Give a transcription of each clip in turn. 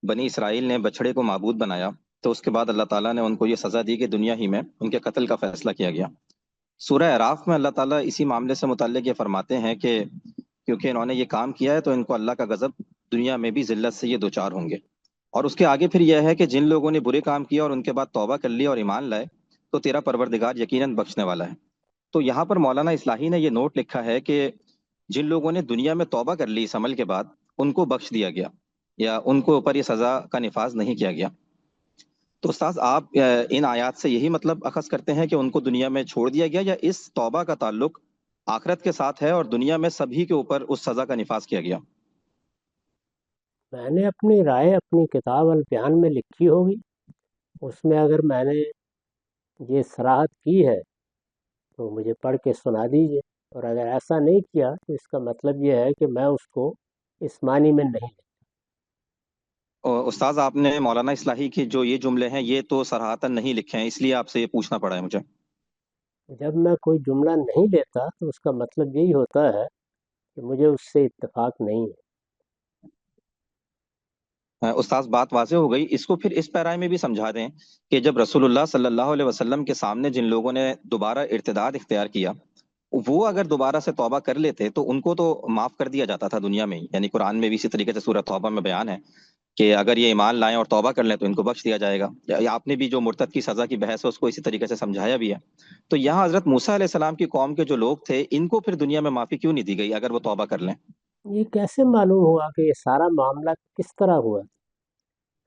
بنی اسرائیل نے بچڑے کو معبود بنایا تو اس کے بعد اللہ تعالیٰ نے ان کو یہ سزا دی کہ دنیا ہی میں ان کے قتل کا فیصلہ کیا گیا۔ سورہ اعراف میں اللہ تعالیٰ اسی معاملے سے متعلق یہ فرماتے ہیں کہ کیونکہ انہوں نے یہ کام کیا ہے تو ان کو اللہ کا غضب دنیا میں بھی ذلت سے یہ دوچار ہوں گے۔ اور اس کے آگے پھر یہ ہے کہ جن لوگوں نے برے کام کیا اور ان کے بعد توبہ کر لی اور ایمان لائے تو تیرا پروردگار یقیناً بخشنے والا ہے۔ تو یہاں پر مولانا اصلاحی نے یہ نوٹ لکھا ہے کہ جن لوگوں نے دنیا میں توبہ کر لی اس عمل کے بعد ان کو بخش دیا گیا یا ان کو اوپر یہ سزا کا نفاذ نہیں کیا گیا۔ تو استاذ آپ ان آیات سے یہی مطلب اخذ کرتے ہیں کہ ان کو دنیا میں چھوڑ دیا گیا، یا اس توبہ کا تعلق آخرت کے ساتھ ہے اور دنیا میں سبھی کے اوپر اس سزا کا نفاذ کیا گیا؟ میں نے اپنی رائے اپنی کتاب البیان میں لکھی ہوگی، اس میں اگر میں نے یہ صراحت کی ہے تو مجھے پڑھ کے سنا دیجئے، اور اگر ایسا نہیں کیا تو اس کا مطلب یہ ہے کہ میں اس کو اس معنی میں نہیں لوں۔ اور استاذ آپ نے مولانا اصلاحی کی جو یہ جملے ہیں یہ تو صراحتاً نہیں لکھے ہیں، اس لیے آپ سے یہ پوچھنا پڑا ہے مجھے۔ جب میں کوئی جملہ نہیں لیتا تو اس کا مطلب یہی ہوتا ہے کہ مجھے اس سے اتفاق نہیں ہے۔ استاذ بات واضح ہو گئی، اس کو پھر اس پیرائے میں بھی سمجھا دیں کہ جب رسول اللہ صلی اللہ علیہ وسلم کے سامنے جن لوگوں نے دوبارہ ارتداد اختیار کیا وہ اگر دوبارہ سے توبہ کر لیتے تو ان کو تو معاف کر دیا جاتا تھا دنیا میں ہی، یعنی قرآن میں بھی اسی طریقے سے سورہ توبہ میں بیان ہے کہ اگر یہ ایمان لائیں اور توبہ کر لیں تو ان کو بخش دیا جائے گا۔ یا آپ نے بھی جو مرتد کی سزا کی بحث ہے اس کو اسی طریقے سے سمجھایا بھی ہے۔ تو یہاں حضرت موسیٰ علیہ السلام کی قوم کے جو لوگ تھے ان کو پھر دنیا میں معافی کیوں نہیں دی گئی اگر وہ توبہ کر لیں؟ یہ کیسے معلوم ہوا کہ یہ سارا معاملہ کس طرح ہوا؟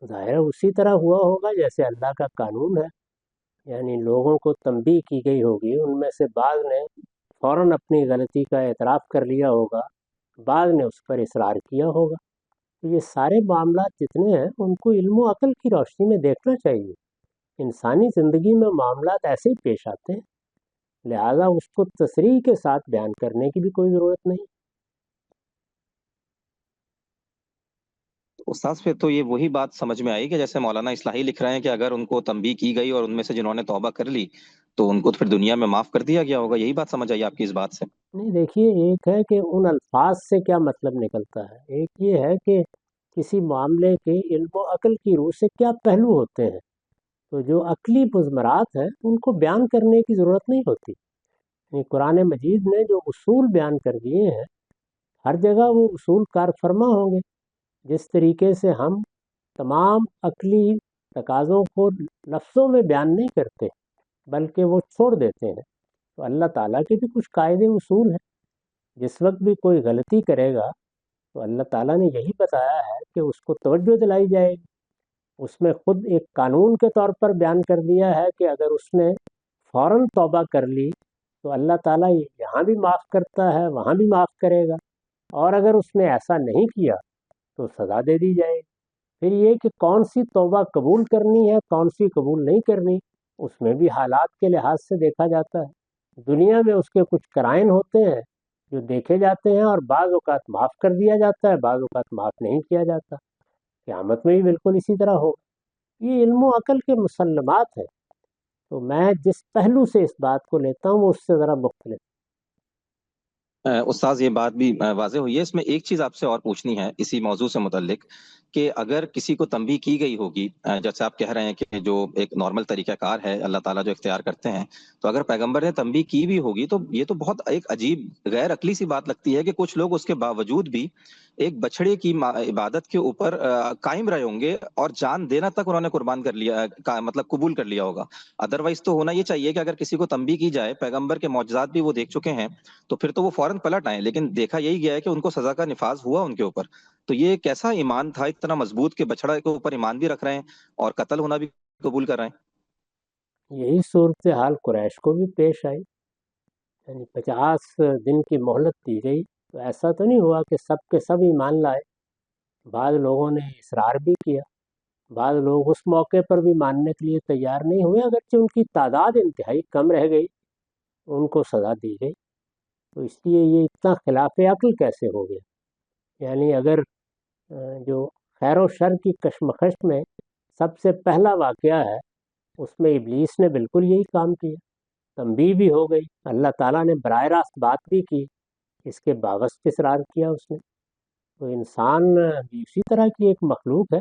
ظاہر ہے اسی طرح ہوا ہوگا جیسے اللہ کا قانون ہے، یعنی لوگوں کو تنبیہ کی گئی ہوگی، ان میں سے بعض نے فوراً اپنی غلطی کا اعتراف کر لیا ہوگا، بعض نے اس پر اصرار کیا ہوگا۔ تو یہ سارے معاملات جتنے ہیں ان کو علم و عقل کی روشنی میں دیکھنا چاہیے۔ انسانی زندگی میں معاملات ایسے ہی پیش آتے ہیں، لہذا اس کو تصریح کے ساتھ بیان کرنے کی بھی کوئی ضرورت نہیں۔ استاذ پھر تو یہ وہی بات سمجھ میں آئی کہ جیسے مولانا اصلاحی لکھ رہے ہیں کہ اگر ان کو تنبیہ کی گئی اور ان میں سے جنہوں نے توبہ کر لی تو ان کو پھر دنیا میں معاف کر دیا گیا ہوگا، یہی بات سمجھ آئی آپ کی اس بات سے؟ نہیں، دیکھیے، ایک ہے کہ ان الفاظ سے کیا مطلب نکلتا ہے، ایک یہ ہے کہ کسی معاملے کے علم و عقل کی روح سے کیا پہلو ہوتے ہیں۔ تو جو عقلی مضمرات ہیں ان کو بیان کرنے کی ضرورت نہیں ہوتی، یعنی قرآن مجید نے جو اصول بیان کر دیے ہیں ہر جگہ وہ اصول کار فرما ہوں گے۔ جس طریقے سے ہم تمام عقلی تقاضوں کو لفظوں میں بیان نہیں کرتے بلکہ وہ چھوڑ دیتے ہیں، تو اللہ تعالیٰ کے بھی کچھ قاعدے اصول ہیں۔ جس وقت بھی کوئی غلطی کرے گا تو اللہ تعالیٰ نے یہی بتایا ہے کہ اس کو توجہ دلائی جائے گی۔ اس میں خود ایک قانون کے طور پر بیان کر دیا ہے کہ اگر اس نے فوراً توبہ کر لی تو اللہ تعالیٰ یہاں بھی معاف کرتا ہے، وہاں بھی معاف کرے گا، اور اگر اس نے ایسا نہیں کیا تو سزا دے دی جائے گی۔ پھر یہ کہ کون سی توبہ قبول کرنی ہے کون سی قبول نہیں کرنی، اس میں بھی حالات کے لحاظ سے دیکھا جاتا ہے۔ دنیا میں اس کے کچھ قرائن ہوتے ہیں جو دیکھے جاتے ہیں، اور بعض اوقات معاف کر دیا جاتا ہے، بعض اوقات معاف نہیں کیا جاتا۔ قیامت میں بھی بالکل اسی طرح ہوگا۔ یہ علم و عقل کے مسلمات ہیں، تو میں جس پہلو سے اس بات کو لیتا ہوں وہ اس سے ذرا مختلف۔ استاذ یہ بات بھی واضح ہوئی ہے، اس میں ایک چیز آپ سے اور پوچھنی ہے اسی موضوع سے متعلق کہ اگر کسی کو تنبیہ کی گئی ہوگی، جیسے آپ کہہ رہے ہیں کہ جو ایک نارمل طریقہ کار ہے اللہ تعالیٰ جو اختیار کرتے ہیں، تو اگر پیغمبر نے تنبیہ کی بھی ہوگی تو یہ تو بہت ایک عجیب غیر عقلی سی بات لگتی ہے کہ کچھ لوگ اس کے باوجود بھی ایک بچڑے کی عبادت کے اوپر قائم رہے ہوں گے اور جان دینا تک انہوں نے قربان کر لیا، مطلب قبول کر لیا ہوگا۔ ادروائز تو ہونا یہ چاہیے کہ اگر کسی کو تنبیہ کی جائے، پیغمبر کے معجزات بھی وہ دیکھ چکے ہیں، تو پھر تو وہ فوراً پلٹ آئیں، لیکن دیکھا یہی گیا ہے کہ ان کو سزا کا نفاذ ہوا ان کے اوپر۔ تو یہ کیسا ایمان تھا اتنا مضبوط کہ بچڑا کے اوپر ایمان بھی رکھ رہے ہیں اور قتل ہونا بھی قبول کر رہے ہیں؟ یہی صورتحال قریش کو بھی پیش آئی، یعنی 50 دن کی مہلت دی گئی، تو ایسا تو نہیں ہوا کہ سب کے سب ایمان لائے۔ بعض لوگوں نے اصرار بھی کیا، بعض لوگ اس موقع پر بھی ماننے کے لیے تیار نہیں ہوئے، اگرچہ ان کی تعداد انتہائی کم رہ گئی، ان کو سزا دی گئی۔ تو اس لیے یہ اتنا خلاف عقل کیسے ہو گیا؟ یعنی اگر جو خیر و شر کی کشمکش میں سب سے پہلا واقعہ ہے اس میں ابلیس نے بالکل یہی کام کیا، تنبیہ بھی ہو گئی، اللہ تعالیٰ نے براہ راست بات بھی کی، اس کے باوجود اصرار کیا اس نے۔ تو انسان بھی اسی طرح کی ایک مخلوق ہے،